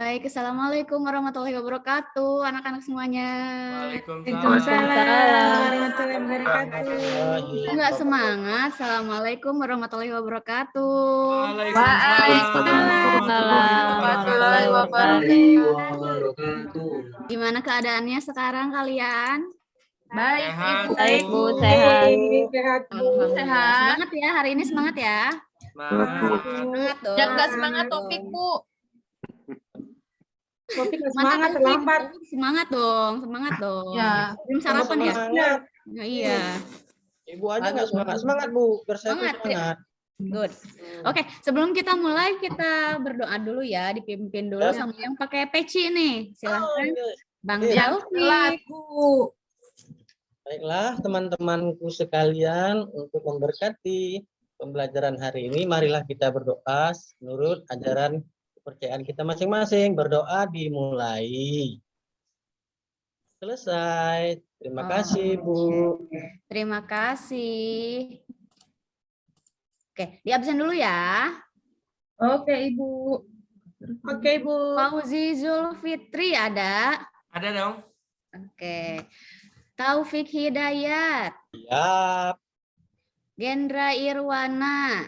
Baik, Assalamualaikum warahmatullahi wabarakatuh, anak-anak semuanya. Waalaikumsalam warahmatullahi wabarakatuh. Enggak semangat, Assalamualaikum warahmatullahi wabarakatuh. warahmatullahi wabarakatuh. Gimana keadaannya sekarang kalian? Baik, Sehat, Ibu. baik, Bu. sehat. Sehat, Bu. Alhamdulillah. Sehat. Semangat ya, hari ini semangat ya. Semangat. dong. Jaga semangat topik, Bu. Topik Mantap, semangat Taufik. terlambat. Semangat dong, semangat dong. Ya. Belum sarapan ya? Semangat. Nah, iya. Ibu aja nggak semangat Bu. Biar saya tuh Semangat, ya? semangat. Good. Oke, sebelum kita mulai kita berdoa dulu ya, dipimpin dulu Ya. sama yang pakai peci nih. Silahkan, Bang Iya. Taufik. Bu. Baiklah teman-temanku sekalian, untuk memberkati pembelajaran hari ini, marilah kita berdoa menurut ajaran kepercayaan kita masing-masing. Berdoa dimulai. Selesai. Terima kasih Bu. Terima kasih. Oke, di absen dulu ya. Oke, Ibu. Oke, Bu. Fauzi Zulfitri ada. Ada dong. Oke. Taufik Hidayat. Siap. Gendra Irwana.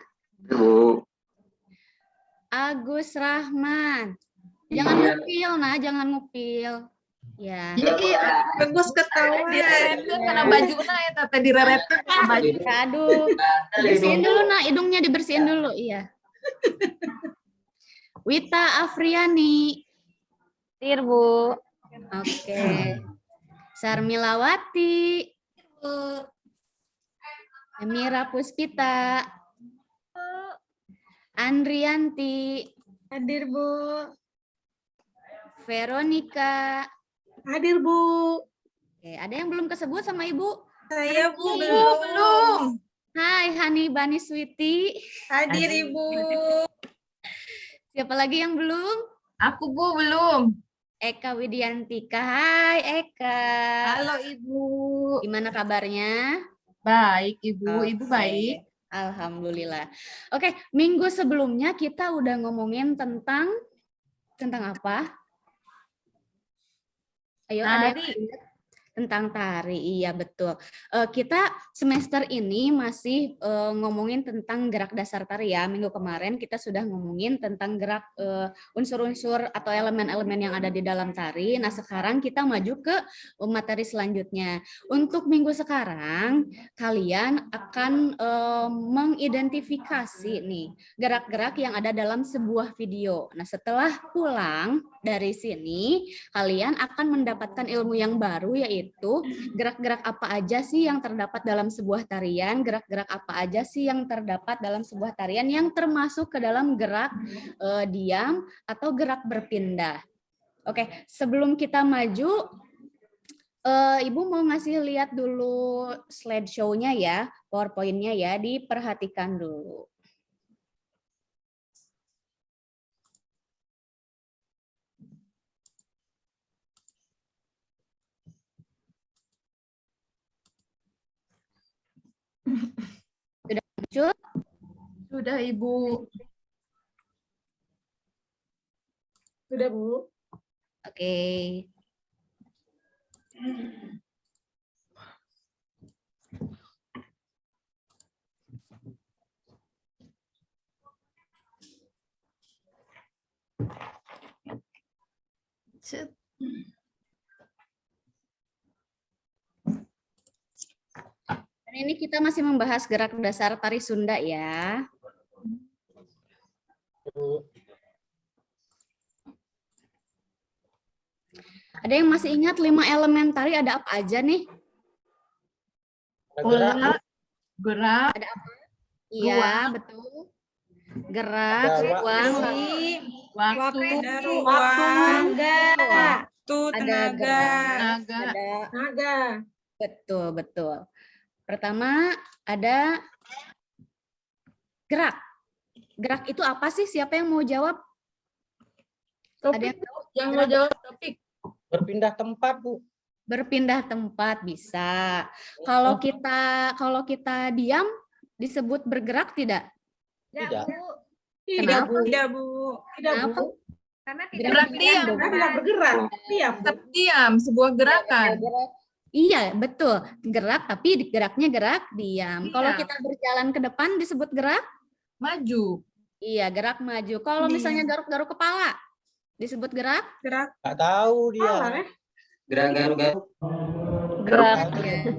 Agus Rahman. Jangan ngupil, nah, jangan ngupil. Ya. Jadi bagus ketawa. Direretkan karena bajunya ya tata direretkan karena baju. Aduh. Bersihin dulu, nah, hidungnya dibersihin dulu. Iya. Wita Afriani. Bu. Oke. Sarmilawati. Emira Puspita. Andrianti. Hadir, Bu. Veronica. Hadir, Bu. Oke, ada yang belum kesebut sama Ibu? Saya, Bu. Belum. Hai, Hani Bani Switi. Hadir, Ibu. Siapa lagi yang belum? Aku, Bu, belum. Eka Widiantika. Hai, Eka. Halo, Ibu. Gimana kabarnya? Baik, Ibu. Ibu Oke. baik. Alhamdulillah. Oke, minggu sebelumnya kita udah ngomongin tentang apa? Ayo, ada yang Tari. ingat? Tentang tari, iya betul. Kita semester ini masih ngomongin tentang gerak dasar tari ya. Minggu kemarin kita sudah ngomongin tentang gerak unsur-unsur atau elemen-elemen yang ada di dalam tari. Nah sekarang kita maju ke materi selanjutnya. Untuk minggu sekarang kalian akan mengidentifikasi nih gerak-gerak yang ada dalam sebuah video. Nah setelah pulang dari sini kalian akan mendapatkan ilmu yang baru, yaitu gerak-gerak apa aja sih yang terdapat dalam sebuah tarian, gerak-gerak apa aja sih yang terdapat dalam sebuah tarian yang termasuk ke dalam gerak diam atau gerak berpindah. Oke, sebelum kita maju, Ibu mau ngasih lihat dulu slideshow-nya ya, PowerPoint-nya ya, diperhatikan dulu. Sudah muncul? Sudah, Ibu. Sudah, Bu. Oke. Dan ini kita masih membahas gerak dasar tari Sunda ya. Ada yang masih ingat 5 elemen tari ada apa aja nih? Gerak. Gerak. Ada apa? Iya, Ruang. betul. Gerak, Ada ruang, Waktu. Tenaga. ada gerak, Tenaga. ada Tenaga. betul, betul. Pertama ada gerak. Gerak itu apa sih? Siapa yang mau jawab? Ada yang tahu? Yang mau jawab topik. Berpindah tempat Bu. Berpindah tempat bisa. Kalau kita diam disebut bergerak tidak? Tidak. Tidak, Kenapa? Bu. Tidak, Bu. Tidak, Kenapa? Bu. Karena Gerak diam. Kan nggak bergerak. Diam. Tetap diam, sebuah gerakan. Iya, betul. Gerak, tapi geraknya gerak diam. Kalau Diam. kita berjalan ke depan disebut gerak? Maju. Iya, gerak maju. Kalau misalnya garuk-garuk kepala, disebut gerak? Gerak. Nggak tahu dia. Salah ya? Gerak.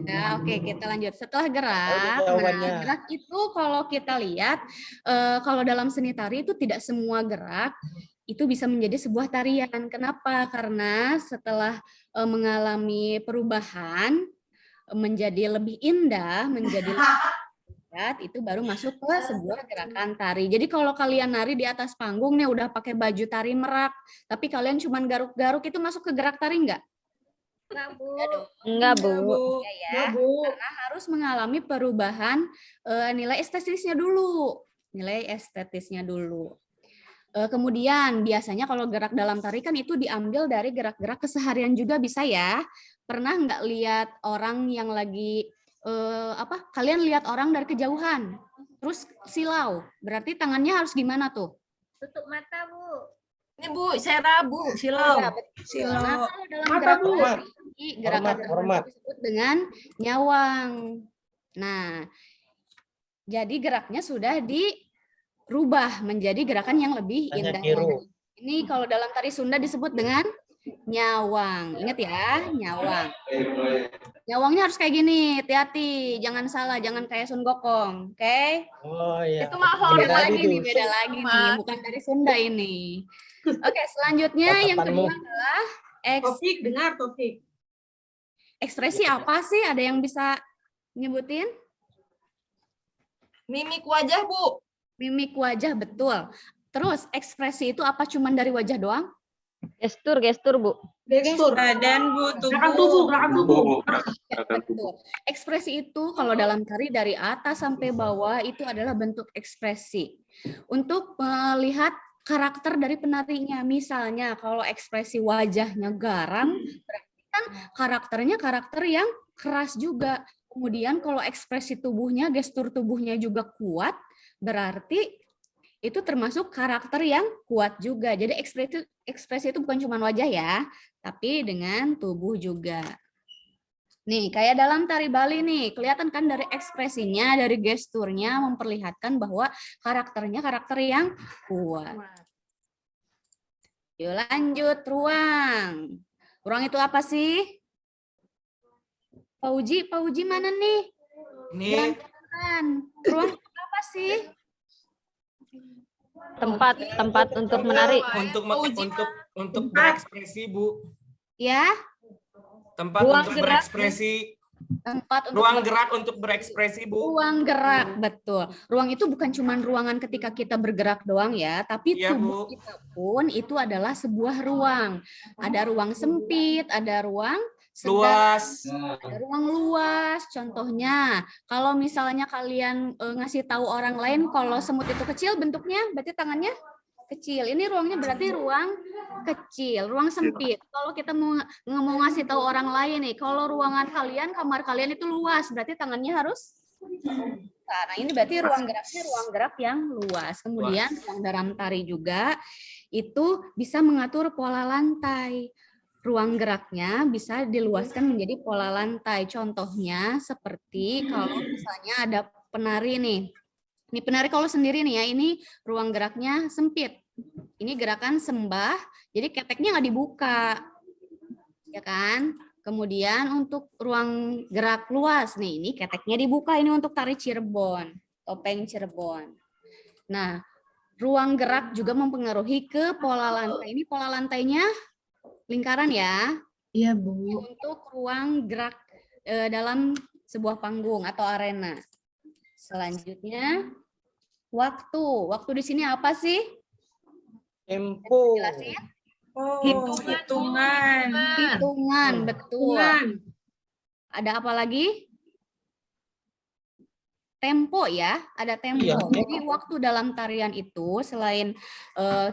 Ya, oke, kita lanjut. Setelah gerak, jawabannya. gerak itu kalau kita lihat, kalau dalam seni tari itu tidak semua gerak itu bisa menjadi sebuah tarian. Kenapa? Karena setelah mengalami perubahan menjadi lebih indah, menjadi lebih lihat, itu baru masuk ke sebuah gerakan tari. Jadi kalau kalian nari di atas panggung nih udah pakai baju tari merak, tapi kalian cuman garuk-garuk, itu masuk ke gerak tari enggak? Enggak, Bu. Ya, ya. Nggak, Bu. Karena harus mengalami perubahan nilai estetisnya dulu. Nilai estetisnya dulu. Kemudian biasanya kalau gerak dalam tari kan itu diambil dari gerak-gerak keseharian juga bisa ya. Pernah nggak lihat orang yang lagi kalian lihat orang dari kejauhan, terus silau, berarti tangannya harus gimana tuh? Tutup mata, Bu. Ini Bu, saya rabu, silau. Nah, kalau dalam Mata, gerak Bu. tari, gerakan Hormat. disebut dengan nyawang. Nah, jadi geraknya sudah dirubah menjadi gerakan yang lebih Hanya indah. kiru. Ini kalau dalam tari Sunda disebut dengan nyawang. Ingat ya, nyawang. Nyawangnya harus kayak gini, hati-hati, jangan salah, jangan kayak Sun Gokong, oke? Oh iya. Itu mah Beda hormat. lagi nih, beda lagi nih, bukan dari Sunda ini. Oke, selanjutnya yang Tatapanmu. kedua adalah Topik, dengar topik. ekspresi apa sih? Ada yang bisa nyebutin? Mimik wajah, Bu. Mimik wajah, betul. Terus ekspresi itu apa cuman dari wajah doang? Gestur, Bu. Gestur. Badan, Bu, Gerakan tubuh, gerakan tubuh. Ya, betul. Ekspresi itu kalau dalam tari dari atas sampai bawah itu adalah bentuk ekspresi. Untuk melihat karakter dari penarinya. Misalnya kalau ekspresi wajahnya garang, berarti kan karakternya karakter yang keras juga. Kemudian kalau ekspresi tubuhnya, gestur tubuhnya juga kuat, berarti itu termasuk karakter yang kuat juga. Jadi ekspresi itu bukan cuma wajah ya, tapi dengan tubuh juga. Nih, kayak dalam tari Bali nih, kelihatan kan dari ekspresinya, dari gesturnya memperlihatkan bahwa karakternya karakter yang kuat. Yuk lanjut, ruang. Ruang itu apa sih? Pak Uji mana nih? Ini Ruang itu apa sih? Tempat untuk menari. untuk berekspresi, Bu. Ya, Tempat Ruang untuk gerak. berekspresi, tempat untuk ruang gerak untuk berekspresi, Bu. ruang gerak, betul. Ruang itu bukan cuma ruangan ketika kita bergerak doang ya, tapi Iya, tubuh Bu. kita pun itu adalah sebuah ruang. Ada ruang sempit, ada ruang sedang, Luas. ada ruang luas. Contohnya, kalau misalnya kalian ngasih tahu orang lain kalau semut itu kecil bentuknya, berarti tangannya kecil. Ini ruangnya berarti ruang kecil, ruang sempit. Kalau kita mau ngasih tahu orang lain nih, kalau ruangan kalian, kamar kalian itu luas, berarti tangannya harus. Nah, ini berarti ruang geraknya ruang gerak yang luas. Kemudian ruang dalam tari juga itu bisa mengatur pola lantai. Ruang geraknya bisa diluaskan menjadi pola lantai. Contohnya seperti kalau misalnya ada penari nih. Ini penari kalau sendiri nih ya, ini ruang geraknya sempit. Ini gerakan sembah, jadi keteknya nggak dibuka. Ya kan? Kemudian untuk ruang gerak luas nih, ini keteknya dibuka, ini untuk tari Cirebon, topeng Cirebon. Nah, ruang gerak juga mempengaruhi ke pola lantai. Ini pola lantainya lingkaran ya. Iya, Bu. Untuk ruang gerak dalam sebuah panggung atau arena. Selanjutnya, waktu. Waktu di sini apa sih? Tempo. Jelasin. Oh, Hitungan. Hitungan, betul. hitungan. Ada apa lagi? Tempo ya, ada tempo. Iya. Jadi waktu dalam tarian itu selain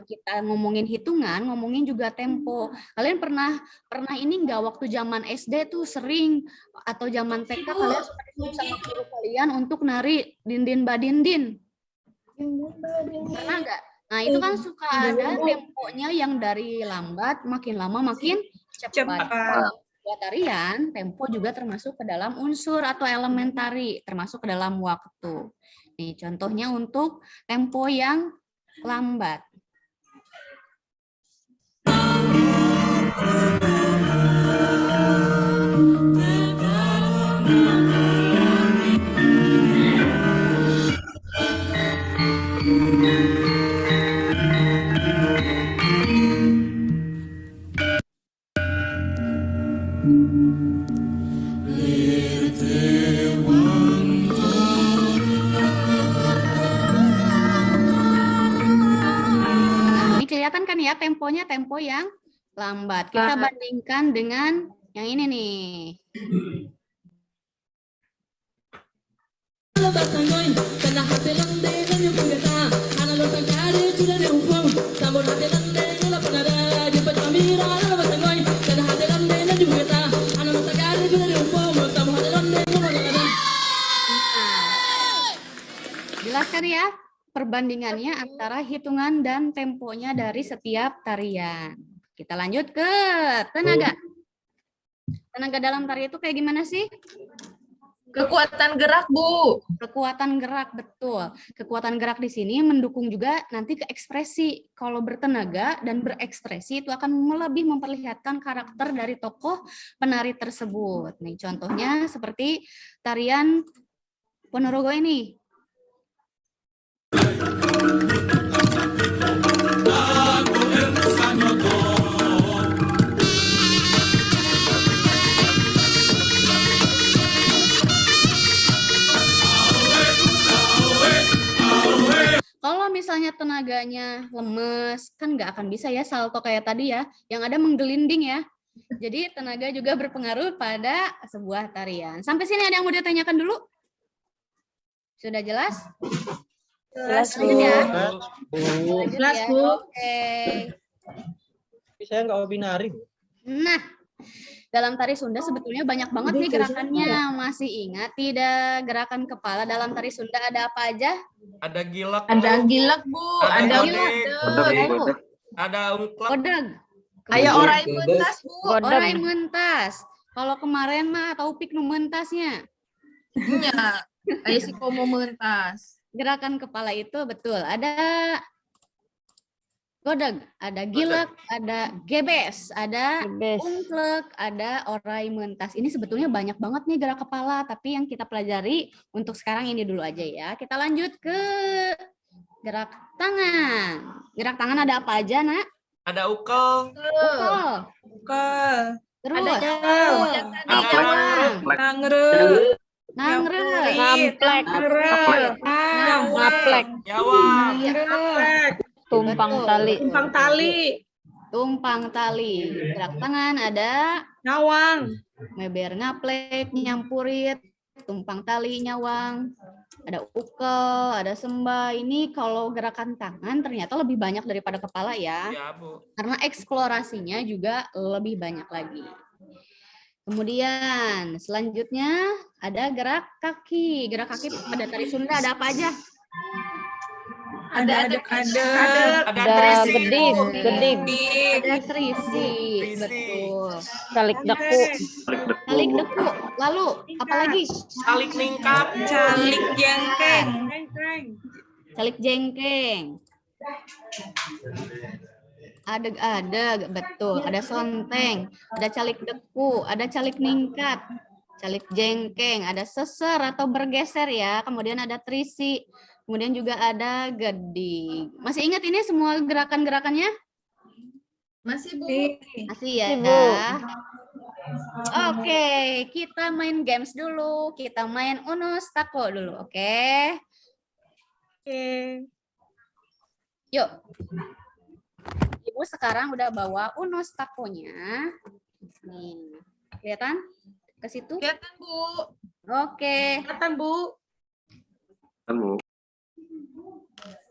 kita ngomongin hitungan, ngomongin juga tempo. Kalian pernah ini nggak waktu zaman SD tuh sering atau zaman TK kalian suka disuruh sama guru kalian untuk nari dindin badindin? Pernah nggak? Nah, itu kan suka ada temponya yang dari lambat, makin lama makin cepat. Cepat. Buat tarian, tempo juga termasuk ke dalam unsur atau elemen tari, termasuk ke dalam waktu. Nih, contohnya untuk tempo yang lambat. Nah, ini kelihatan kan ya temponya tempo yang lambat. Kita bandingkan dengan yang ini nih. Jelaskan ya perbandingannya antara hitungan dan temponya dari setiap tarian. Kita lanjut ke tenaga. Tenaga dalam tari itu kayak gimana sih? Kekuatan gerak, Bu. Kekuatan gerak, betul. Kekuatan gerak di sini mendukung juga nanti ke ekspresi. Kalau bertenaga dan berekspresi itu akan lebih memperlihatkan karakter dari tokoh penari tersebut. Nih contohnya seperti tarian Ponorogo ini. Kalau misalnya tenaganya lemes, kan nggak akan bisa ya salto kayak tadi ya, yang ada menggelinding ya. Jadi tenaga juga berpengaruh pada sebuah tarian. Sampai sini ada yang mau ditanyakan dulu? Sudah jelas? Jelas, Bu. Lanjut ya. Bu. Lanjut Jelas, ya. Bu. Oke. Tapi saya nggak hobi nari. Nah, dalam tari Sunda sebetulnya banyak banget nih gerakannya. Masih ingat tidak gerakan kepala dalam tari Sunda ada apa aja? Ada gilak. Ada gilek, Bu. Ada Ada gilek. Ada ungklek. Kodeg. Ayo orai mentas, Bu. Orai Godam. mentas. Kalau kemarin mah Taufik nu mentasnya. Iya. Ayo si komo mentas. Gerakan kepala itu betul. Ada godeg, ada gilek, ada gebes, ada Best. ungklek, ada orai mentas. Ini sebetulnya banyak banget nih gerak kepala, tapi yang kita pelajari untuk sekarang ini dulu aja ya. Kita lanjut ke gerak tangan. Gerak tangan ada apa aja, Nak? Ada ukel. Ukel. Bukan. Terus Ada ada nyawang, Nangre. nangre, Ngamplek. Ngaplek. Nyawang. Tumpang tali. Tumpang tali. tumpang tali. Gerak tangan ada Nyawang. meber ngaplek, nyampurit, tumpang tali, nyawang. Ada ukel, ada sembah. Ini kalau gerakan tangan ternyata lebih banyak daripada kepala ya. Ya, Bu. Karena eksplorasinya juga lebih banyak lagi. Kemudian selanjutnya ada gerak kaki. Gerak kaki pada tari Sunda ada apa aja? Ada. Ada Ada trisi, gedik. Bu. Gedik. Ada trisi, Trisi. betul. Salik deku. Talik deku. Lalu apa lagi? Salik ningkat. Calik jengkeng. Calik jengkeng. Ada betul. Ada sonteng. Ada calik deku. Ada calik ningkat. Calik jengkeng. Ada seser atau bergeser ya. Kemudian ada trisi. Kemudian juga ada gedik. Masih ingat ini semua gerakan-gerakannya? Masih, Bu. Masih ya. Masih, Bu. Oke, kita main games dulu. Kita main Uno Stako dulu, oke? Yuk. Ibu sekarang udah bawa Uno Stakonya. Nih, kelihatan ke situ? Kelihatan, Bu. Oke. Kelihatan, Bu.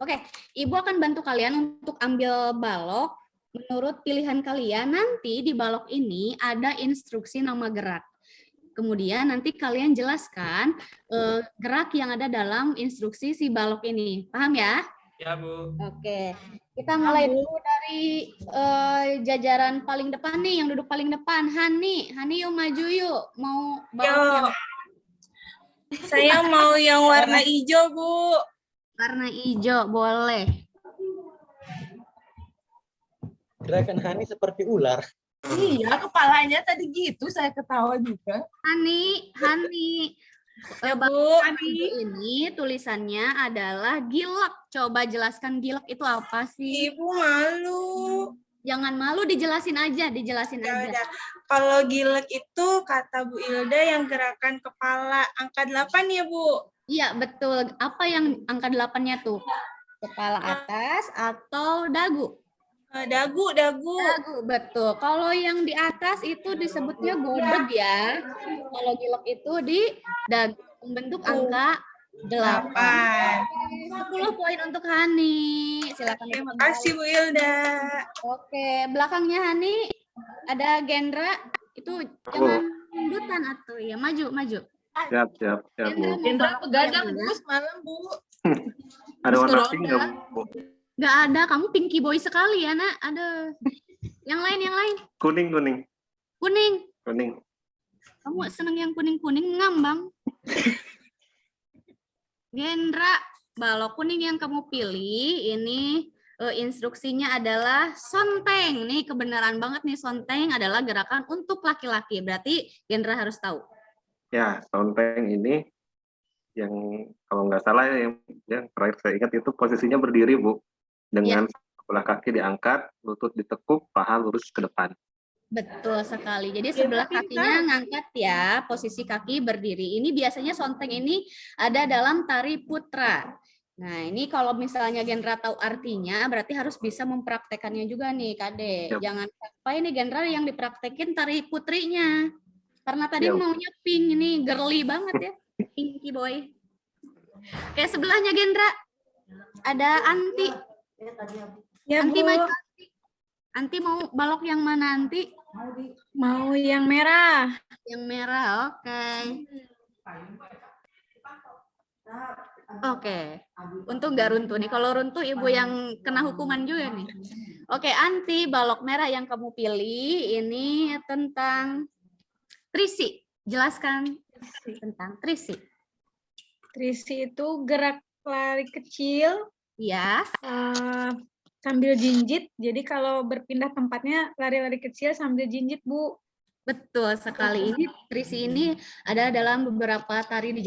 Oke, Ibu akan bantu kalian untuk ambil balok. Menurut pilihan kalian, nanti di balok ini ada instruksi nama gerak. Kemudian nanti kalian jelaskan gerak yang ada dalam instruksi si balok ini. Paham ya? Ya, Bu. Oke, kita mulai dulu dari jajaran paling depan nih, yang duduk paling depan. Hani yuk maju yuk. Mau balok yang Saya mau yang warna hijau, Bu. warna hijau, boleh. Gerakan Hani seperti ular. Iya, kepalanya tadi gitu, saya ketawa juga. Hani. Ya, Coba Bu. Hani ini tulisannya adalah gilek. Coba jelaskan gilek itu apa sih? Ibu malu. Jangan malu, dijelasin aja. Ya udah. Kalau gilek itu kata Bu Ilda yang gerakan kepala angka 8 ya, Bu? Iya, betul. Apa yang angka 8-nya tuh? Kepala atas atau dagu? Dagu. Dagu, betul. Kalau yang di atas itu disebutnya godeg ya. Kalau gilek itu di dagu, membentuk angka 8. 10 poin untuk Hani. Silakan. Terima kasih Bu Ilda. Oke, belakangnya Hani ada Gendra. Itu jangan mundutan atau ya maju. Siap, Bu. Indra begadang, Bu, semalam, Bu. Ada warna Terus pink ronda. nggak, Bu? Nggak ada, kamu pinky boy sekali ya, Nak. Ada. Yang lain. Kuning. Kuning. Kamu seneng yang kuning-kuning ngambang. Gendra, balok kuning yang kamu pilih ini instruksinya adalah sonteng. Nih kebenaran banget nih, sonteng adalah gerakan untuk laki-laki. Berarti Gendra harus tahu. Ya, sonteng ini yang kalau nggak salah yang terakhir saya ingat itu posisinya berdiri, Bu. Dengan sebelah kaki diangkat, lutut ditekuk, paha lurus ke depan. Betul sekali. Jadi sebelah kakinya ngangkat ya, posisi kaki berdiri. Ini biasanya sonteng ini ada dalam tari putra. Nah, ini kalau misalnya Gendra tahu artinya, berarti harus bisa mempraktekannya juga nih, Kade. Yap. Jangan sampai nih Gendra yang dipraktekin tari putrinya. Karena tadi Yap. maunya pink, ini girly banget ya. Pinky boy. Oke, sebelahnya Gendra ada Anti. Ya, Anti Bu. maju. Anti mau balok yang mana, Anti? Mau yang merah. Yang merah, oke. Oke. Untung nggak runtuh nih. Kalau runtuh ibu yang kena hukuman juga nih. Oke, Anti, balok merah yang kamu pilih ini tentang trisi. Jelaskan tentang trisi. Trisi itu gerak lari kecil Ya, sambil jinjit. Jadi kalau berpindah tempatnya lari-lari kecil sambil jinjit, Bu. betul sekali. Ini trisi ini ada dalam beberapa tari di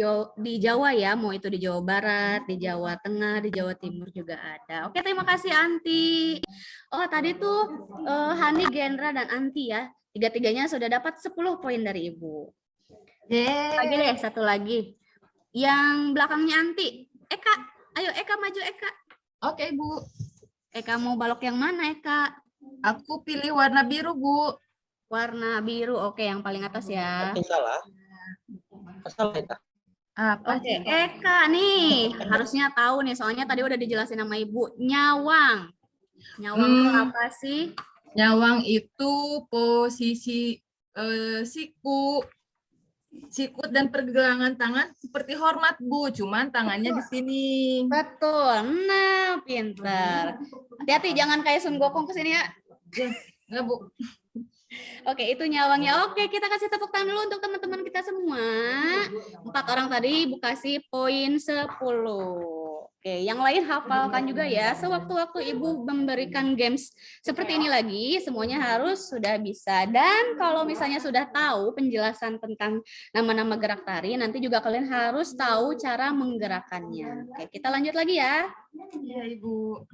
Jawa ya, mau itu di Jawa Barat, di Jawa Tengah, di Jawa Timur juga ada. Oke, terima kasih Anti. Oh, tadi tuh Hani, Gendra, dan Anti ya. Tiga-tiganya sudah dapat 10 poin dari Ibu. Lagi deh, satu lagi. Yang belakangnya Anti. Eka, ayo Eka maju Eka. Oke, Bu. Eka mau balok yang mana Eka? Aku pilih warna biru, Bu. Warna biru, oke yang paling atas ya. Yang salah. Salah ya. Apa Oke, Eka nih harusnya tahu nih, soalnya tadi udah dijelasin sama Ibu. Nyawang. Nyawang itu apa sih? Nyawang itu posisi siku, sikut dan pergelangan tangan seperti hormat, Bu. Cuman tangannya di sini. Betul. Nah, pintar. Hati-hati jangan kayak Sun Gokong kesini ya. Enggak, Bu. Oke, itu nyawangnya. Oke, kita kasih tepuk tangan dulu untuk teman-teman kita semua. 4 orang tadi Ibu kasih poin 10. Oke, yang lain hafalkan juga ya. Sewaktu-waktu Ibu memberikan games seperti ini lagi, semuanya harus sudah bisa. Dan kalau misalnya sudah tahu penjelasan tentang nama-nama gerak tari, nanti juga kalian harus tahu cara menggerakkannya. Oke, kita lanjut lagi ya. Iya, Ibu.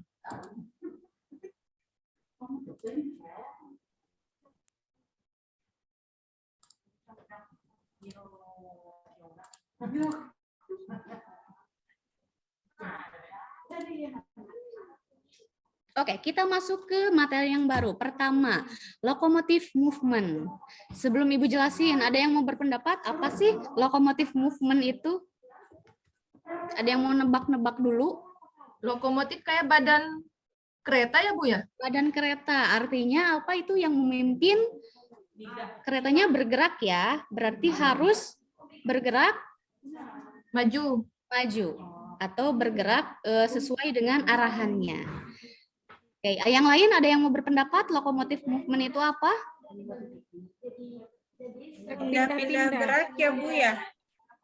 Oke, kita masuk ke materi yang baru. Pertama, locomotive movement. Sebelum Ibu jelasin, ada yang mau berpendapat apa sih locomotive movement itu? Ada yang mau nebak-nebak dulu? Lokomotif kayak badan kereta ya, Bu ya? Badan kereta, artinya apa itu yang memimpin keretanya bergerak ya? Berarti harus bergerak Maju. maju. atau bergerak sesuai dengan arahannya. Oke, yang lain ada yang mau berpendapat lokomotif movement itu apa? Pindah-pindah gerak ya Bu ya.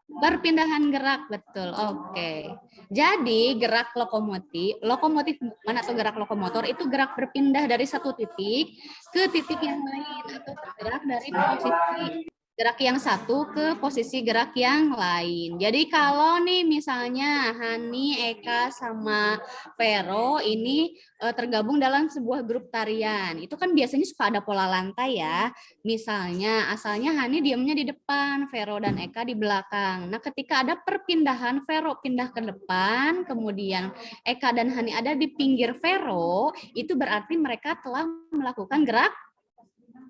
Perpindahan gerak, betul. Oke. Jadi gerak lokomotif movement atau gerak lokomotor itu gerak berpindah dari satu titik ke titik yang lain atau bergerak dari posisi gerak yang satu ke posisi gerak yang lain. Jadi kalau nih misalnya Hani, Eka, sama Vero ini tergabung dalam sebuah grup tarian. Itu kan biasanya suka ada pola lantai ya. Misalnya asalnya Hani diamnya di depan, Vero dan Eka di belakang. Nah ketika ada perpindahan, Vero pindah ke depan, kemudian Eka dan Hani ada di pinggir Vero, itu berarti mereka telah melakukan gerak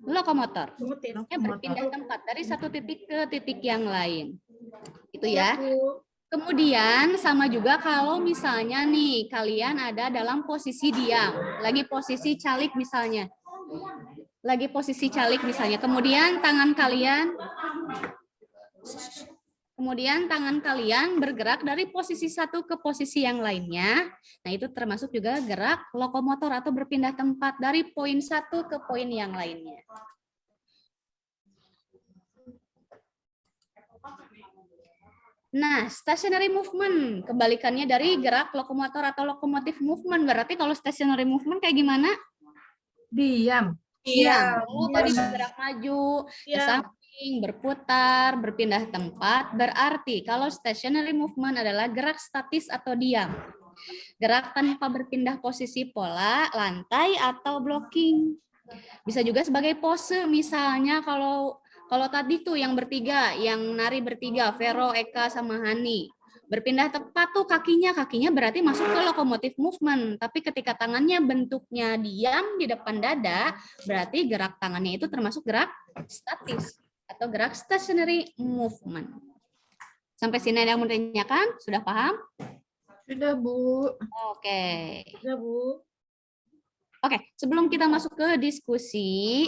lokomotor. Ya, berpindah tempat dari satu titik ke titik yang lain. Itu ya. Kemudian sama juga kalau misalnya nih kalian ada dalam posisi diam, lagi posisi calik misalnya. Kemudian tangan kalian bergerak dari posisi satu ke posisi yang lainnya. Nah, itu termasuk juga gerak lokomotor atau berpindah tempat dari poin satu ke poin yang lainnya. Nah, stationary movement, kebalikannya dari gerak lokomotor atau lokomotif movement. Berarti kalau stationary movement kayak gimana? Diam. Iya. Tadi bergerak maju, ke samping, berputar, berpindah tempat. Berarti kalau stationary movement adalah gerak statis atau diam. Gerak tanpa berpindah posisi pola, lantai, atau blocking. Bisa juga sebagai pose, misalnya kalau tadi tuh yang bertiga, yang nari bertiga, Vero, Eka, sama Hani. Berpindah tempat tuh kakinya berarti masuk ke lokomotif movement. Tapi ketika tangannya bentuknya diam di depan dada, berarti gerak tangannya itu termasuk gerak statis atau gerak stationary movement. Sampai sini ada yang menanyakan? Sudah paham? Sudah, Bu. Oke. Sudah Bu. Oke, sebelum kita masuk ke diskusi,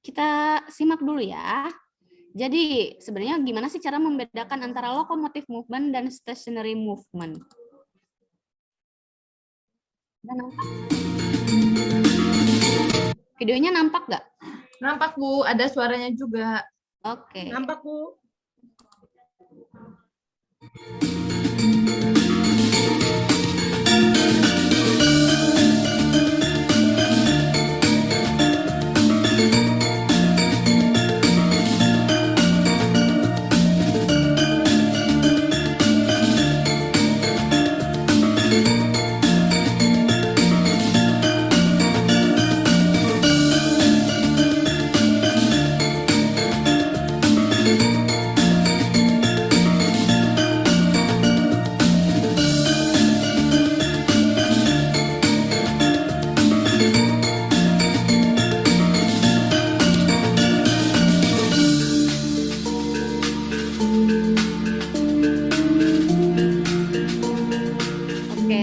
kita simak dulu ya. Jadi sebenarnya gimana sih cara membedakan antara locomotive movement dan stationary movement? Videonya nampak nggak? Nampak, Bu. Ada suaranya juga. Oke. Nampak Bu.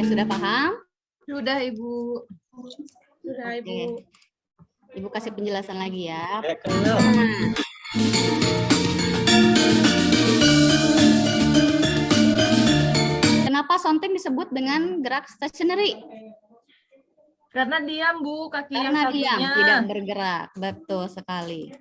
Sudah paham? Sudah, Ibu. Sudah Ibu. Ibu kasih penjelasan lagi ya. Kenapa sounding disebut dengan gerak stationary? Karena diam, Bu. Kaki yang Karena satunya. diam, tidak bergerak. Betul sekali.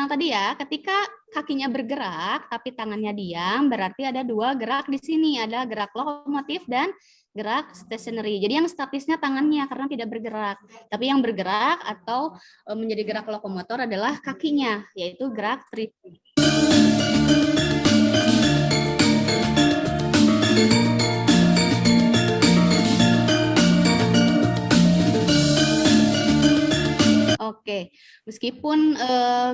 Tadi ya, ketika kakinya bergerak tapi tangannya diam, berarti ada dua gerak di sini, ada gerak lokomotif dan gerak stationary. Jadi yang statisnya tangannya karena tidak bergerak, tapi yang bergerak atau menjadi gerak lokomotor adalah kakinya, yaitu gerak tripling. Oke, meskipun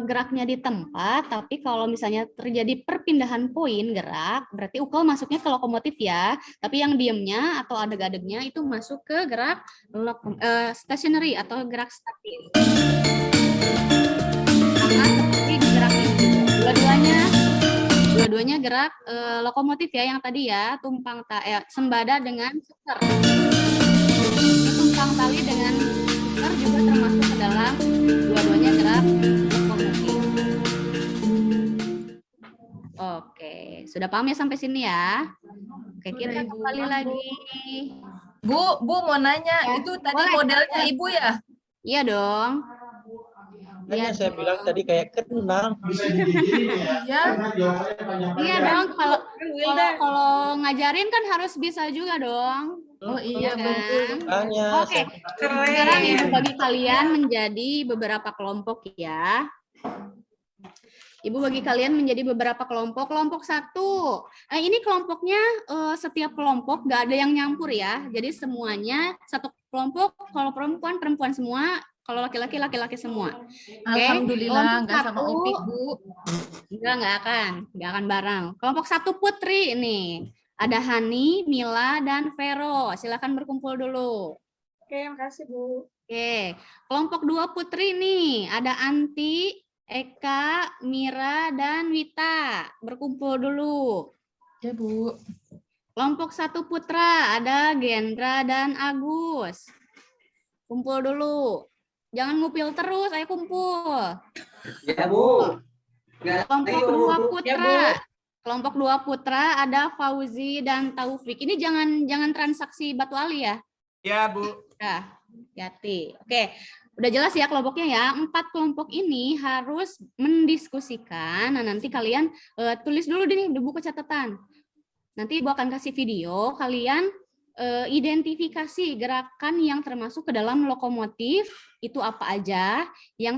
geraknya di tempat, tapi kalau misalnya terjadi perpindahan poin gerak, berarti ukol masuknya ke lokomotif ya. Tapi yang diamnya atau adeg-adegnya itu masuk ke gerak stationary atau gerak statis. Sama seperti di gerak ini juga. Dua-duanya gerak lokomotif ya yang tadi ya, sembada dengan seker. Ini tumpang tali dengan seker juga termasuk ke dalam dua-duanya gerak lokomotif. Oke, sudah paham ya sampai sini ya? Oke, kita kembali lagi. Bu mau nanya, Ya, itu tadi boleh. modelnya Ibu ya? Iya dong. Makanya saya bilang tadi kayak kenal. Ya. Iya dong, kalau ngajarin kan harus bisa juga dong. Oh iya, Kan? betul. Makanya Oke, Keren. sekarang Ibu bagi kalian menjadi beberapa kelompok ya. Ibu bagi kalian menjadi beberapa kelompok. Kelompok 1, ini kelompoknya setiap kelompok nggak ada yang nyampur ya. Jadi semuanya satu kelompok, kalau perempuan, perempuan semua, kalau laki-laki, laki-laki semua. Oke, Alhamdulillah, kelompok nggak sama 1. Opik, Bu. Nggak akan bareng. Kelompok 1 putri nih. Ada Hani, Mila, dan Vero. Silakan berkumpul dulu. Oke, makasih Bu. Oke, kelompok 2 putri nih. Ada Anti, Eka, Mira, dan Wita. Berkumpul dulu. Ya, Bu. Kelompok 1 putra. Ada Gendra dan Agus. Kumpul dulu. Jangan ngupil terus, ayo kumpul. Ya Bu. Kelompok 2 putra. Kelompok 2 putra ada Fauzi dan Taufik. Ini jangan transaksi batu ali ya. Ya, Bu. Nah, hati. Oke, udah jelas ya kelompoknya ya. 4 kelompok ini harus mendiskusikan. Nah, nanti kalian tulis dulu di buku catatan. Nanti Ibu akan kasih video, kalian identifikasi gerakan yang termasuk ke dalam lokomotif itu apa aja, yang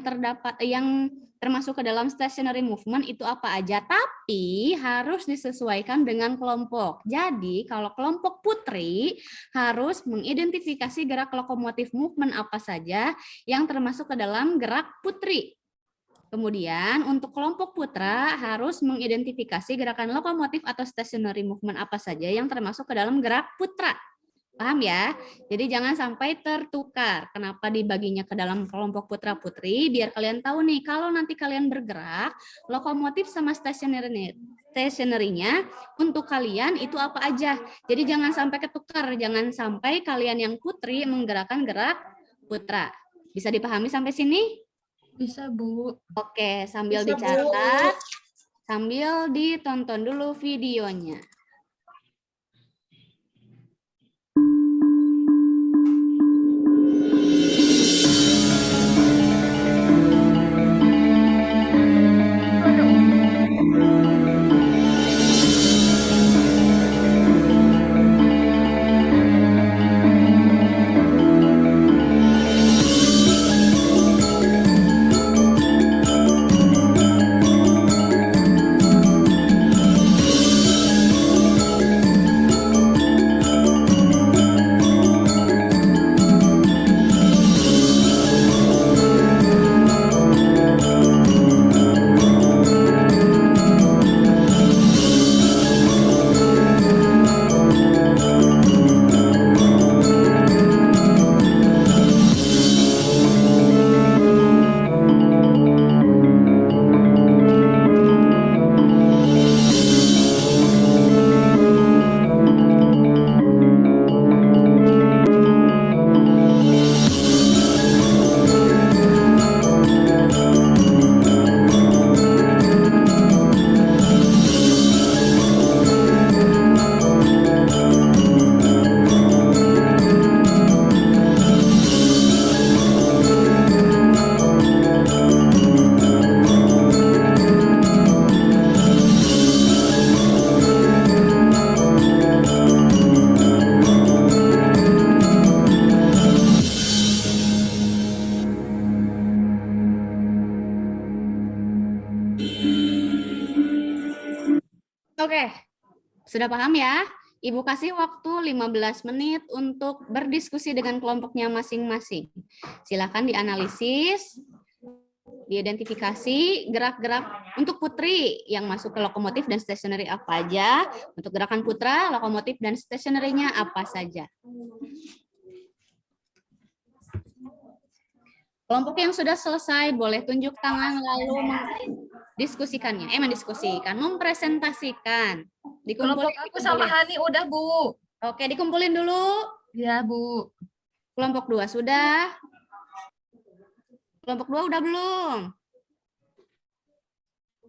termasuk ke dalam stationary movement itu apa aja, tapi harus disesuaikan dengan kelompok. Jadi kalau kelompok putri harus mengidentifikasi gerak lokomotif movement apa saja yang termasuk ke dalam gerak putri. Kemudian untuk kelompok putra harus mengidentifikasi gerakan lokomotif atau stationary movement apa saja yang termasuk ke dalam gerak putra. Paham ya? Jadi jangan sampai tertukar. Kenapa dibaginya ke dalam kelompok putra-putri? Biar kalian tahu nih, kalau nanti kalian bergerak, lokomotif sama stationary-nya untuk kalian itu apa aja. Jadi jangan sampai ketukar. Jangan sampai kalian yang putri menggerakkan gerak putra. Bisa dipahami sampai sini? Bisa, Bu. Oke, sambil Bisa, Bu. dicatat, sambil ditonton dulu videonya. Oke, sudah paham ya? Ibu kasih waktu 15 menit untuk berdiskusi dengan kelompoknya masing-masing. Silakan dianalisis, diidentifikasi gerak-gerak untuk putri yang masuk ke lokomotif dan stationary apa aja, untuk gerakan putra, lokomotif dan stationary-nya apa saja. Kelompok yang sudah selesai boleh tunjuk tangan lalu mendiskusikan, mempresentasikan. Kelompok Dikumpulin, aku sama dikumpulin. Hani udah, Bu. Oke, dikumpulin dulu. Ya, Bu. Kelompok 2 sudah. Kelompok 2 udah belum?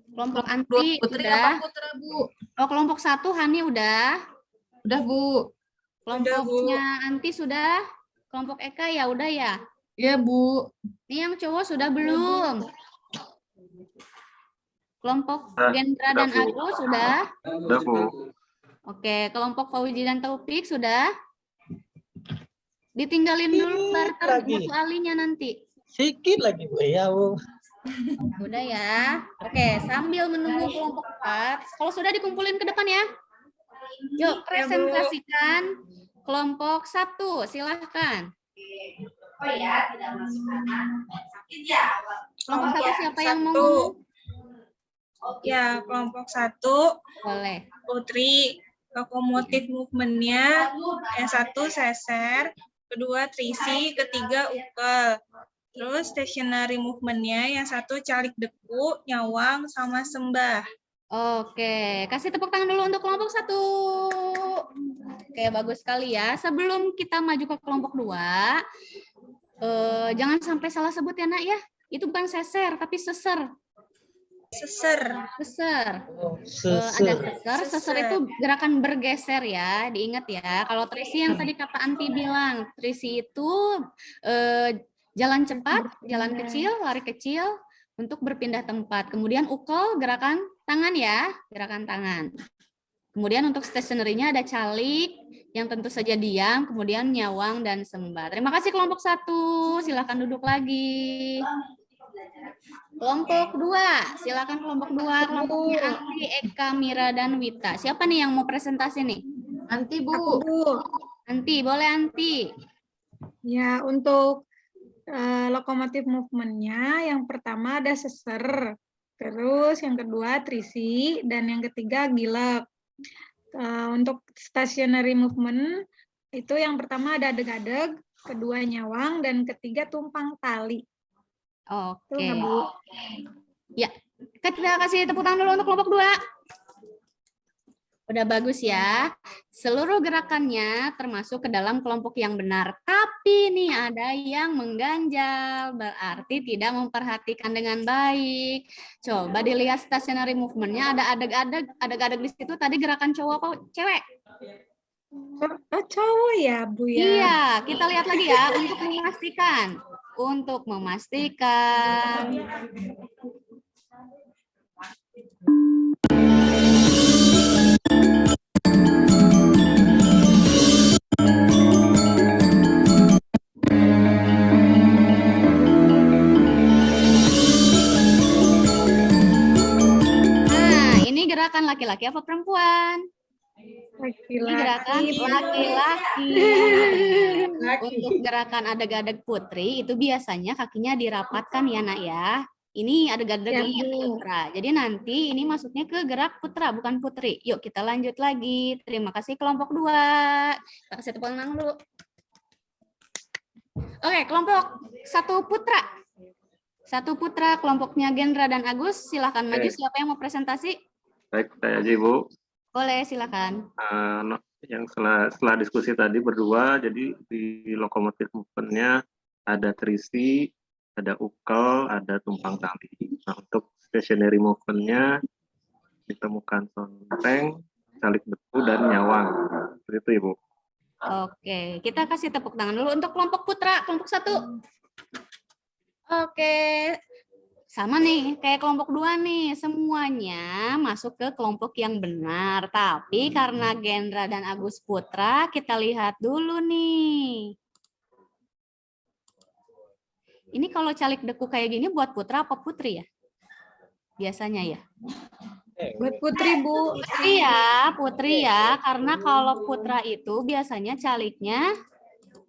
Kelompok Anti Putri udah. apa Putra, Bu? Oh, kelompok 1 Hani udah. Udah, Bu. Kelompoknya Anti sudah. Kelompok Eka ya udah ya. Iya, Bu. Ini yang cowok sudah belum? Kelompok Sudah, Gendra sudah, dan Bu. Agus sudah. Udah, Bu. Oke, kelompok Fauzi dan Taufik sudah. Ditinggalin dulu barter lagi. buku alinya nanti. Sikit lagi, Bu. Ya, Bu. Udah ya. Oke, sambil menunggu kelompok 4, kalau sudah dikumpulin ke depan ya. Yuk, presentasikan kelompok 1, silahkan. Kelompok 1 siapa yang mau ngomong? Ya, kelompok 1 Boleh. Putri, lokomotif movementnya yang 1 Seser, kedua Trisi, ketiga Ukel. Terus stationary movementnya yang 1 Calik Deku, Nyawang, sama Sembah. Oke, kasih tepuk tangan dulu untuk kelompok 1. Oke, bagus sekali ya. Sebelum kita maju ke kelompok 2, jangan sampai salah sebut ya, Nak ya. Itu bukan seser, tapi seser. Seser. Seser. Oh, Ada seser. seser itu gerakan bergeser ya, diingat ya. Kalau Trisi yang tadi kata Anti bilang, Trisi itu jalan cepat, jalan kecil, lari kecil untuk berpindah tempat. Kemudian Ukel gerakan tangan ya, gerakan tangan. Kemudian untuk stationery-nya ada Calik yang tentu saja diam, kemudian Nyawang dan Sembah. Terima kasih kelompok 1, silakan duduk lagi. Kelompok 2, silakan kelompok 2, kelompoknya Anti, Eka, Mira, dan Wita. Siapa nih yang mau presentasi nih? Nanti, Bu. Anti, boleh Anti. Ya, untuk lokomotif movementnya yang pertama ada seser, terus yang kedua Trisi, dan yang ketiga Gilek. Untuk stationary movement itu yang pertama ada adeg-adeg, kedua Nyawang, dan ketiga tumpang tali. Oke. Itu nggak, Bu? Ya, kita kasih tepuk tangan dulu untuk kelompok 2. Udah bagus ya. Seluruh gerakannya termasuk ke dalam kelompok yang benar. Tapi nih ada yang mengganjal, berarti tidak memperhatikan dengan baik. Coba dilihat stationary movement-nya, ada adeg-adeg di situ. Tadi gerakan cowok apa cewek? Oh, cowok ya, Bu ya? Iya, kita lihat lagi ya untuk memastikan. Untuk memastikan. Nah, ini gerakan laki-laki apa perempuan? Ini gerakan laki-laki. Untuk gerakan adeg-adeg Putri itu biasanya kakinya dirapatkan ya, Nak ya. Ini adeg-adeg putra. Jadi nanti ini masuknya ke gerak putra bukan putri. Yuk kita lanjut lagi. Terima kasih kelompok 2. Kita kasih tepuk tangan dulu. Oke, kelompok 1 putra. 1 putra kelompoknya Gendra dan Agus. Silahkan maju. Siapa yang mau presentasi? Baik, saya aja, Ibu. Boleh, silakan. Yang setelah diskusi tadi berdua, jadi di lokomotif movement-nya ada Trisi, ada Ukel, ada tumpang tali. Nah, untuk stationary movement-nya ditemukan Sonteng, Calik Deku, dan Nyawang. Seperti itu, Ibu. Oke, kita kasih tepuk tangan dulu untuk kelompok putra, kelompok 1. Oke, sama nih, kayak kelompok 2 nih, semuanya masuk ke kelompok yang benar. Tapi karena Gendra dan Agus putra, kita lihat dulu nih. Ini kalau Calik Deku kayak gini buat putra apa putri ya? Biasanya ya. Buat Putri, Bu. Putri ya, karena kalau putra itu biasanya caliknya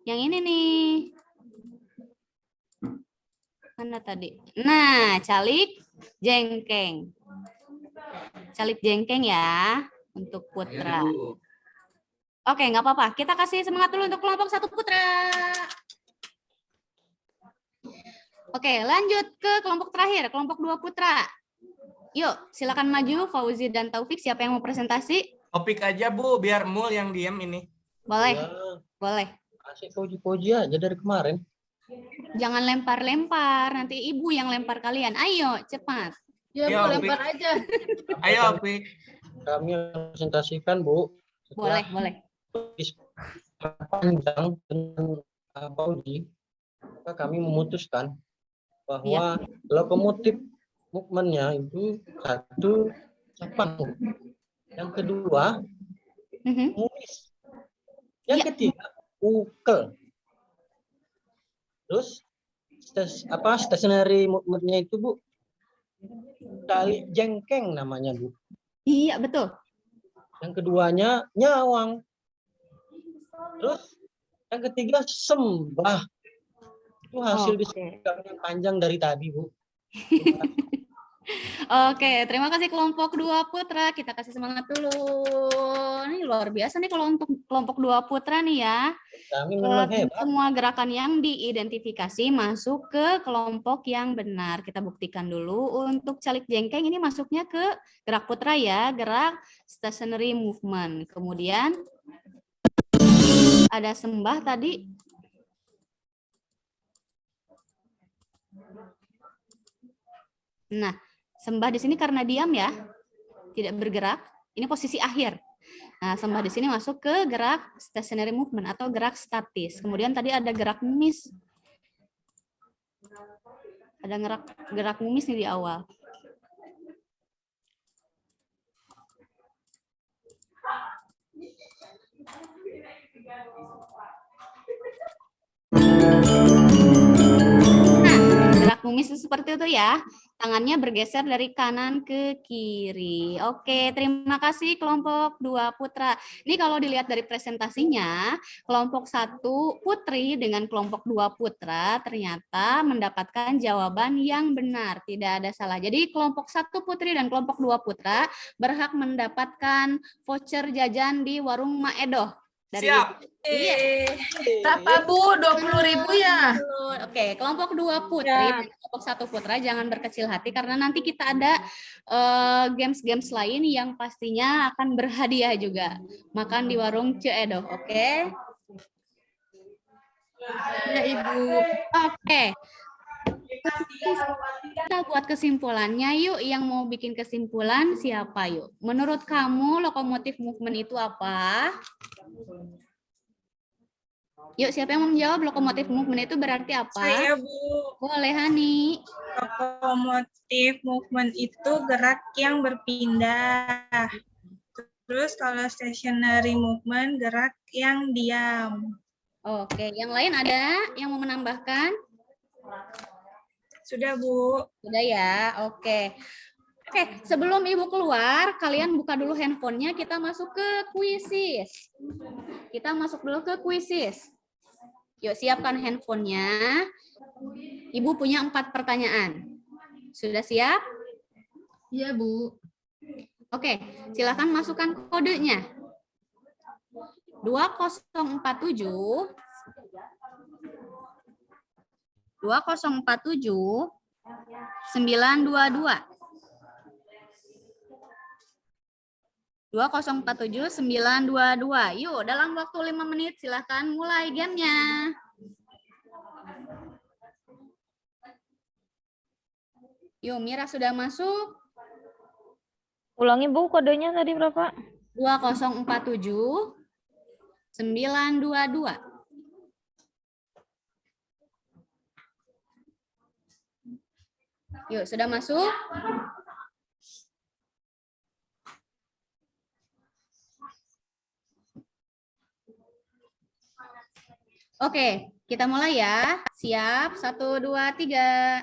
yang ini nih. Mana tadi? Nah, calik jengkeng. Calik jengkeng ya untuk putra. Oke, nggak apa-apa. Kita kasih semangat dulu untuk kelompok 1 putra. Oke, lanjut ke kelompok terakhir, kelompok 2 putra. Yuk, silakan maju Fauzi dan Taufik. Siapa yang mau presentasi? Topik aja Bu, biar Mul yang diem ini. Boleh, Ya, boleh. asik puji-puji aja dari kemarin. Jangan lempar-lempar, nanti ibu yang lempar kalian. Ayo, cepat. Ya, Ayo, Bu, Opik. lempar aja. Ayo, Opik. Kami presentasikan, Bu. Boleh, Setelah boleh. diskusi panjang dengan Fauzi, maka kami memutuskan bahwa lokomotif movementnya itu satu Jepang, yang kedua Mumis, yang Iya. ketiga Ukel. Terus stationary movementnya itu Bu, tali jengkeng namanya Bu. Iya, betul. Yang keduanya nyawang. Terus yang ketiga sembah. Itu hasil Oke. diskusi yang panjang dari tadi Bu. Oke, terima kasih kelompok 2 putra. Kita kasih semangat dulu. Ini luar biasa nih kalau untuk kelompok 2 putra nih ya. Kami memang hebat. Semua gerakan yang diidentifikasi masuk ke kelompok yang benar. Kita buktikan dulu. Untuk calik jengkeng ini masuknya ke gerak putra ya, gerak stationary movement. Kemudian ada sembah tadi. Nah, sembah di sini karena diam ya, tidak bergerak. Ini posisi akhir. Nah, sembah di sini masuk ke gerak stationary movement atau gerak statis. Kemudian tadi ada gerak mumis. Ada gerak mumis nih di awal. Gerak mumis itu seperti itu ya. Tangannya bergeser dari kanan ke kiri. Oke, terima kasih kelompok 2 putra. Ini kalau dilihat dari presentasinya, kelompok 1 putri dengan kelompok 2 putra ternyata mendapatkan jawaban yang benar. Tidak ada salah. Jadi kelompok 1 putri dan kelompok 2 putra berhak mendapatkan voucher jajan di warung Maedoh. Siap. Iya. Berapa Bu? 20.000 ya? Oke, kelompok 2 putri dan kelompok 1 putra jangan berkecil hati karena nanti kita ada games-games lain yang pastinya akan berhadiah juga. Makan di warung Ceedoh, oke? Ya Ibu. Oke. Kita buat kesimpulannya yuk, yang mau bikin kesimpulan siapa yuk? Menurut kamu lokomotif movement itu apa? Yuk, siapa yang mau menjawab lokomotif movement itu berarti apa? Saya Bu. Boleh, Hani. Lokomotif movement itu gerak yang berpindah. Terus kalau stationary movement gerak yang diam. Oke, yang lain ada yang mau menambahkan? Sudah Bu. Sudah ya, oke. Oke, sebelum Ibu keluar, kalian buka dulu handphonenya, kita masuk ke kuisis. Kita masuk dulu ke kuisis. Yuk, siapkan handphonenya. Ibu punya 4 pertanyaan. Sudah siap? Iya Bu. Oke, silakan masukkan kodenya. 2047 922. 2047 922. Yuk, dalam waktu 5 menit silahkan mulai gamenya. Yuk, Mira sudah masuk. Ulangi Bu, kodenya tadi berapa? 2047 922. Yuk, sudah masuk? Oke, kita mulai ya. Siap, 1, 2, 3.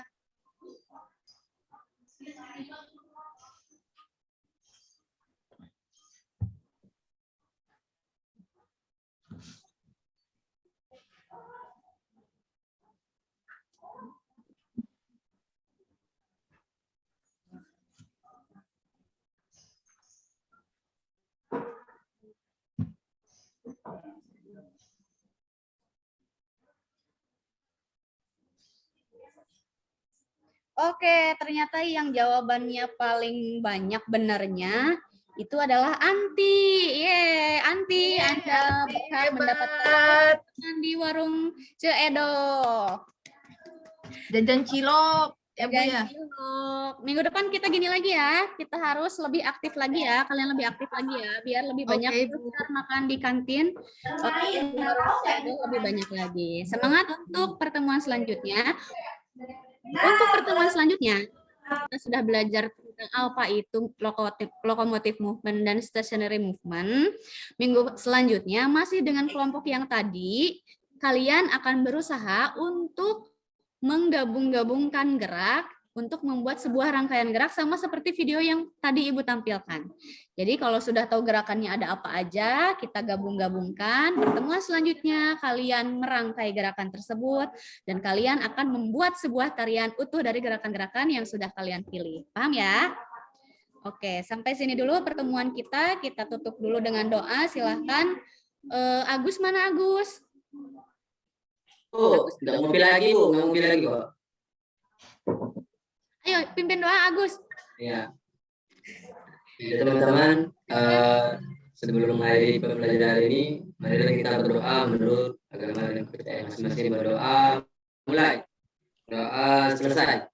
Oke, ternyata yang jawabannya paling banyak benarnya itu adalah Anti. Yeay, Anti, Anda berhak mendapatkan makanan di warung Ceedo. Jajan cilok. Ya, Bu ya. Cilok. Minggu depan kita gini lagi ya. Kita harus lebih aktif lagi ya. Kalian lebih aktif lagi ya. Biar lebih banyak Oke, Bu. makan di kantin. Di warung Ceedo lebih banyak lagi. Semangat untuk pertemuan selanjutnya. Untuk pertemuan selanjutnya, kita sudah belajar tentang apa itu locomotive movement dan stationary movement. Minggu selanjutnya masih dengan kelompok yang tadi, kalian akan berusaha untuk menggabung-gabungkan gerak untuk membuat sebuah rangkaian gerak sama seperti video yang tadi Ibu tampilkan. Jadi kalau sudah tahu gerakannya ada apa aja, kita gabung-gabungkan. Pertemuan selanjutnya kalian merangkai gerakan tersebut dan kalian akan membuat sebuah tarian utuh dari gerakan-gerakan yang sudah kalian pilih. Paham ya? Oke, sampai sini dulu pertemuan kita. Kita tutup dulu dengan doa. Silahkan. Agus mana Agus? Bu, nggak mau pilih lagi, Bu. Nggak mau pilih lagi kok. Ayo, pimpin doa Agus. Ya. Jadi teman-teman, sebelum mengakhiri pembelajaran hari ini, mari kita berdoa menurut agama dan kepercayaan masing-masing. Berdoa, mulai. Doa selesai.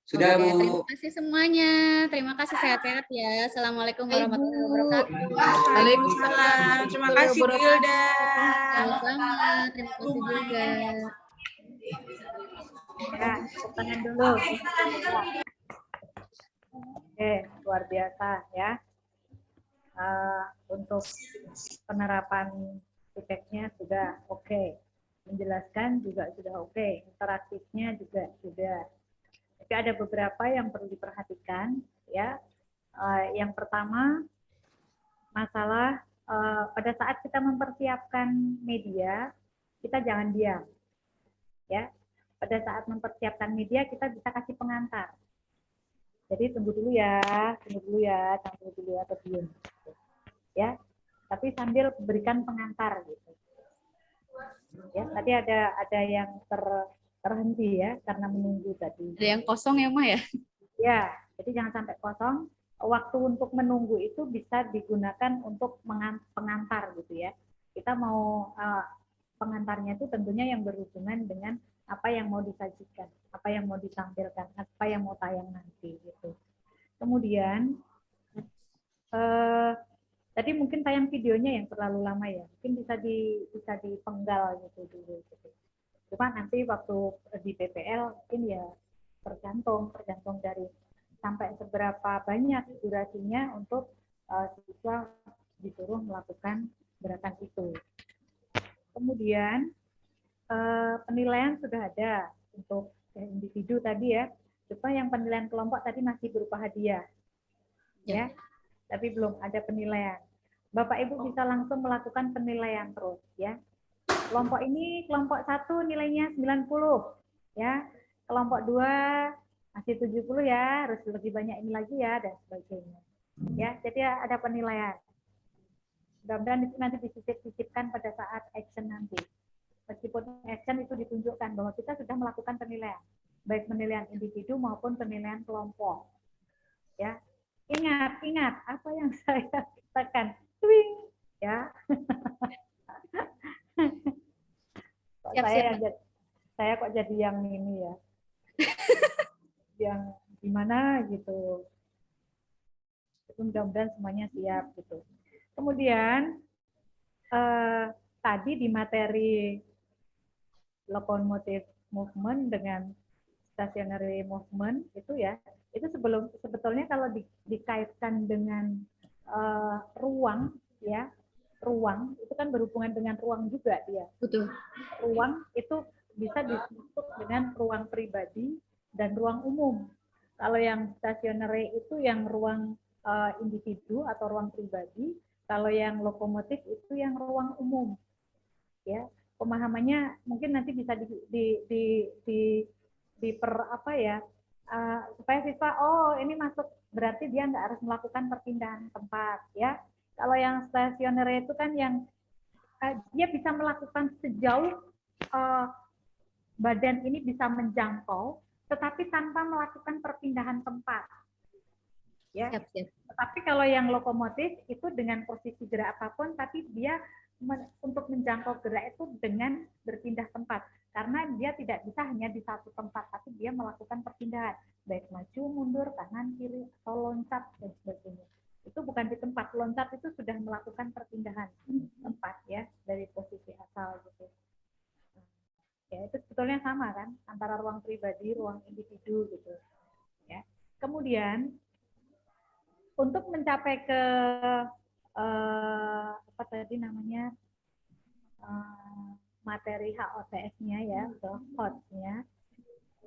Sudah, Oke, Bu. terima kasih semuanya. Terima kasih, sehat-sehat ya. Assalamualaikum warahmatullahi wabarakatuh. Waalaikumsalam. Terima kasih Gilda. Sama-sama. Terima kasih juga. Ya, tepuk tangan dulu. Oke, luar biasa ya. Untuk penerapan feedbacknya sudah oke. Menjelaskan juga sudah oke. Interaktifnya juga sudah. Tapi ada beberapa yang perlu diperhatikan ya. Yang pertama, masalah pada saat kita mempersiapkan media, kita jangan diam. Ya. Pada saat mempersiapkan media kita bisa kasih pengantar. Jadi tunggu dulu ya, jangan tunggu dulu atau diam. Ya, tapi sambil berikan pengantar gitu. Ya, tadi ada yang terhenti ya karena menunggu tadi. Ada yang kosong ya, Ma ya? Ya, jadi jangan sampai kosong. Waktu untuk menunggu itu bisa digunakan untuk pengantar gitu ya. Kita mau pengantarnya itu tentunya yang berhubungan dengan apa yang mau disajikan, apa yang mau ditampilkan, apa yang mau tayang nanti gitu. Kemudian tadi mungkin tayang videonya yang terlalu lama ya, mungkin bisa dipenggal gitu dulu. Gitu. Cuma nanti waktu di PPL mungkin ya tergantung dari sampai seberapa banyak durasinya untuk siswa disuruh melakukan gerakan itu. Kemudian penilaian sudah ada untuk individu tadi ya, cuma yang penilaian kelompok tadi masih berupa hadiah, ya, tapi belum ada penilaian. Bapak Ibu bisa langsung melakukan penilaian terus, ya. Kelompok ini, kelompok 1 nilainya 90, ya. Kelompok 2 masih 70 ya, harus lebih banyak ini lagi ya, dan sebagainya. Ya, jadi ada penilaian. Mudah-mudahan itu nanti disisipkan pada saat action nanti. Meskipun action itu ditunjukkan bahwa kita sudah melakukan penilaian, baik penilaian individu maupun penilaian kelompok. Ya, ingat apa yang saya katakan, twing, ya. Saya kok jadi yang ini ya, yang gimana gitu. Mudah-mudahan semuanya siap gitu. Kemudian tadi di materi locomotive movement dengan stationary movement itu ya, itu sebetulnya kalau dikaitkan dengan ruang ya, ruang itu kan berhubungan dengan ruang juga dia. Betul. Ruang itu bisa disebut dengan ruang pribadi dan ruang umum. Kalau yang stationary itu yang ruang individu atau ruang pribadi, kalau yang lokomotif itu yang ruang umum. Ya, pemahamannya mungkin nanti bisa supaya siswa ini masuk berarti dia nggak harus melakukan perpindahan tempat ya. Kalau yang stationary itu kan yang dia bisa melakukan sejauh badan ini bisa menjangkau tetapi tanpa melakukan perpindahan tempat. Ya. Siap, siap. Tapi kalau yang lokomotif itu dengan posisi gerak apapun, tapi dia untuk menjangkau gerak itu dengan berpindah tempat. Karena dia tidak bisa hanya di satu tempat, tapi dia melakukan perpindahan, baik maju, mundur, kanan, kiri, atau loncat, dan sebagainya. Itu bukan di tempat, loncat itu sudah melakukan perpindahan tempat ya, dari posisi asal gitu. Ya, itu sebetulnya sama kan, antara ruang pribadi, ruang individu gitu. Ya. Kemudian untuk mencapai ke apa tadi namanya materi HOTS-nya ya, atau HOTS-nya.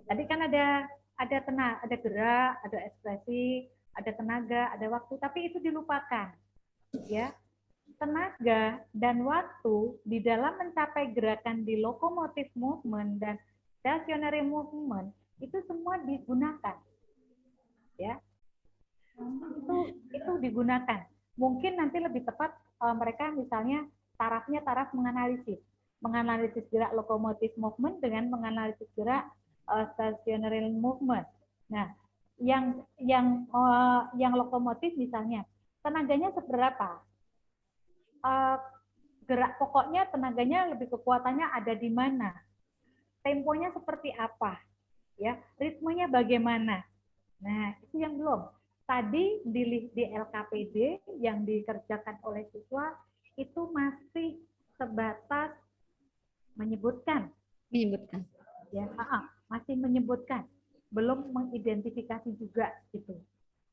Tadi kan ada gerak, ada ekspresi, ada tenaga, ada waktu, tapi itu dilupakan. Ya. Tenaga dan waktu di dalam mencapai gerakan di locomotive movement dan stationary movement itu semua digunakan. Ya. Itu digunakan. Mungkin nanti lebih tepat mereka misalnya tarafnya taraf menganalisis gerak locomotive movement dengan menganalisis gerak stationary movement. Nah, yang lokomotif misalnya tenaganya seberapa? Gerak pokoknya tenaganya lebih kekuatannya ada di mana? Temponya seperti apa? Ya, ritmenya bagaimana? Nah, itu yang belum. Tadi di LKPD yang dikerjakan oleh siswa itu masih sebatas menyebutkan. Ya, masih menyebutkan, belum mengidentifikasi juga gitu.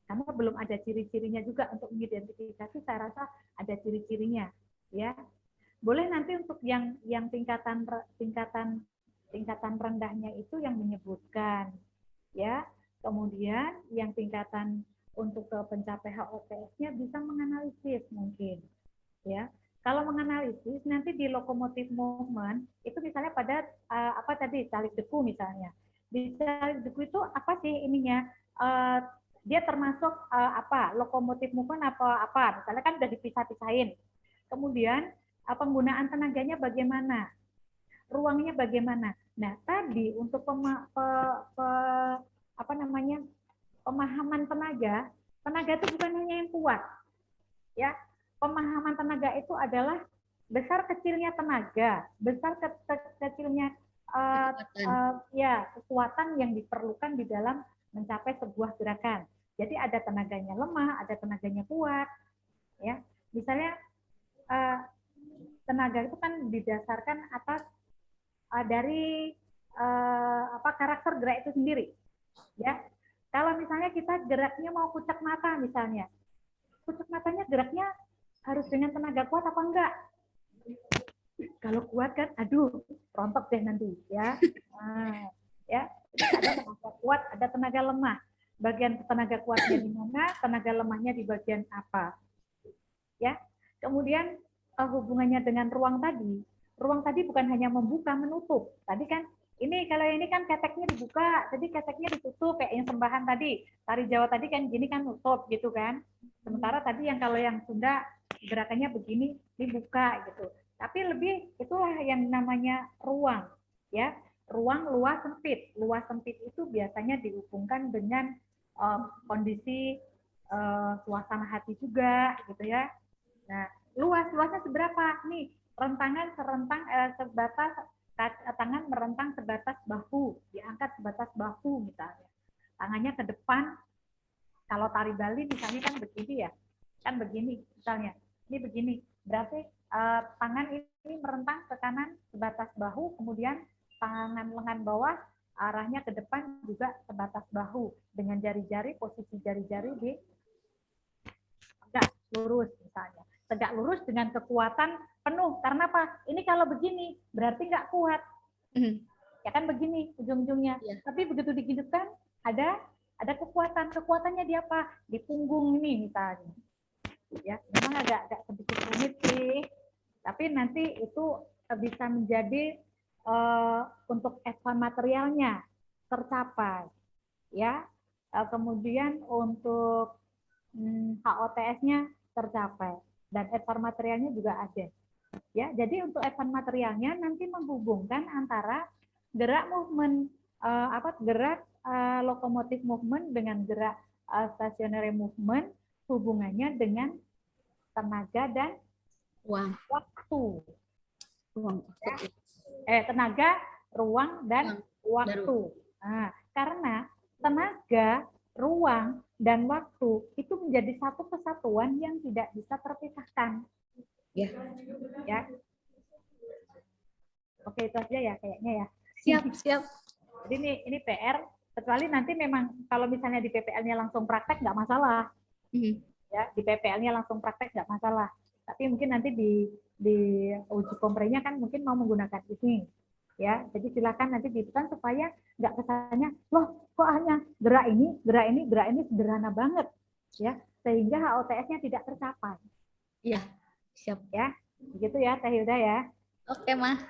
Karena belum ada ciri-cirinya juga untuk mengidentifikasi, saya rasa ada ciri-cirinya, ya. Boleh nanti untuk yang tingkatan rendahnya itu yang menyebutkan, ya. Kemudian yang tingkatan untuk ke pencapai HOTS-nya bisa menganalisis mungkin, ya. Kalau menganalisis nanti di locomotive movement itu misalnya pada apa tadi calik deku misalnya. Di calik deku itu apa sih ininya? Dia termasuk apa? Locomotive movement apa? Misalnya kan udah dipisah-pisahin. Kemudian penggunaan tenaganya bagaimana? Ruangnya bagaimana? Nah, tadi untuk pemahaman tenaga itu bukan hanya yang kuat. Ya. Pemahaman tenaga itu adalah besar kecilnya tenaga, besar kecilnya kekuatan yang diperlukan di dalam mencapai sebuah gerakan. Jadi ada tenaganya lemah, ada tenaganya kuat. Ya, misalnya tenaga itu kan didasarkan atas dari karakter gerak itu sendiri. Ya, kalau misalnya kita geraknya mau kucek mata misalnya, kucek matanya geraknya harus dengan tenaga kuat apa enggak? Kalau kuat kan, aduh, rontok deh nanti, ya. Nah, ya, ada tenaga kuat, ada tenaga lemah. Bagian tenaga kuatnya di mana, tenaga lemahnya di bagian apa? Ya. Kemudian hubungannya dengan ruang tadi. Ruang tadi bukan hanya membuka, menutup. Tadi kan kalau ini kan keteknya dibuka, tadi keteknya ditutup kayak yang sembahan tadi. Tari Jawa tadi kan gini kan nutup gitu kan. Sementara tadi kalau yang Sunda gerakannya begini dibuka gitu. Tapi lebih itulah yang namanya ruang, ya. Ruang luas sempit. Luas sempit itu biasanya dihubungkan dengan kondisi suasana hati juga gitu ya. Nah, luasnya seberapa? Nih, sebatas tangan merentang sebatas bahu, diangkat sebatas bahu misalnya. Tangannya ke depan. Kalau tari Bali misalnya kan begini ya. Kan begini misalnya. Ini begini. Berarti tangan ini merentang ke kanan sebatas bahu, kemudian tangan lengan bawah arahnya ke depan juga sebatas bahu dengan jari-jari, posisi jari-jari di tegak lurus misalnya. Tegak lurus dengan kekuatan penuh. Karena apa? Ini kalau begini berarti nggak kuat. Ya kan begini ujung-ujungnya. Tapi begitu digidupkan ada kekuatan. Kekuatannya di apa? Di punggung ini misalnya. Ya, memang agak sedikit rumit sih. Tapi nanti itu bisa menjadi untuk advance materialnya tercapai. Ya. Kemudian untuk HOTS-nya tercapai dan advance materialnya juga ada. Ya, jadi untuk advance materialnya nanti menghubungkan antara gerak movement gerak locomotive movement dengan gerak stationary movement hubungannya dengan tenaga dan Uang. waktu. Uang. Tenaga, ruang, dan waktu. Nah, karena tenaga, ruang, dan waktu itu menjadi satu kesatuan yang tidak bisa terpisahkan. Ya. Ya. Oke, itu aja ya kayaknya ya. Siap. Jadi ini PR, kecuali nanti memang kalau misalnya di PPL-nya langsung praktek nggak masalah. Ya, di PPL-nya langsung praktek nggak masalah. Tapi mungkin nanti di uji komprenya kan mungkin mau menggunakan ini. Ya, jadi silakan nanti dibuat supaya nggak kesannya, loh kok hanya gerak ini sederhana banget, ya, sehingga HOTS-nya tidak tercapai. Iya, siap. Ya, begitu ya, Teh Hilda ya. Oke, Mah.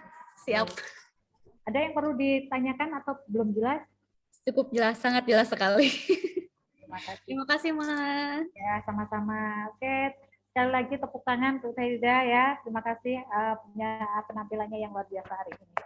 Siap. Ada yang perlu ditanyakan atau belum jelas? Cukup jelas, sangat jelas sekali. Terima kasih, Mas. Ya, sama-sama. Oke, sekali lagi tepuk tangan untuk Teh Hilda ya. Terima kasih punya penampilannya yang luar biasa hari ini.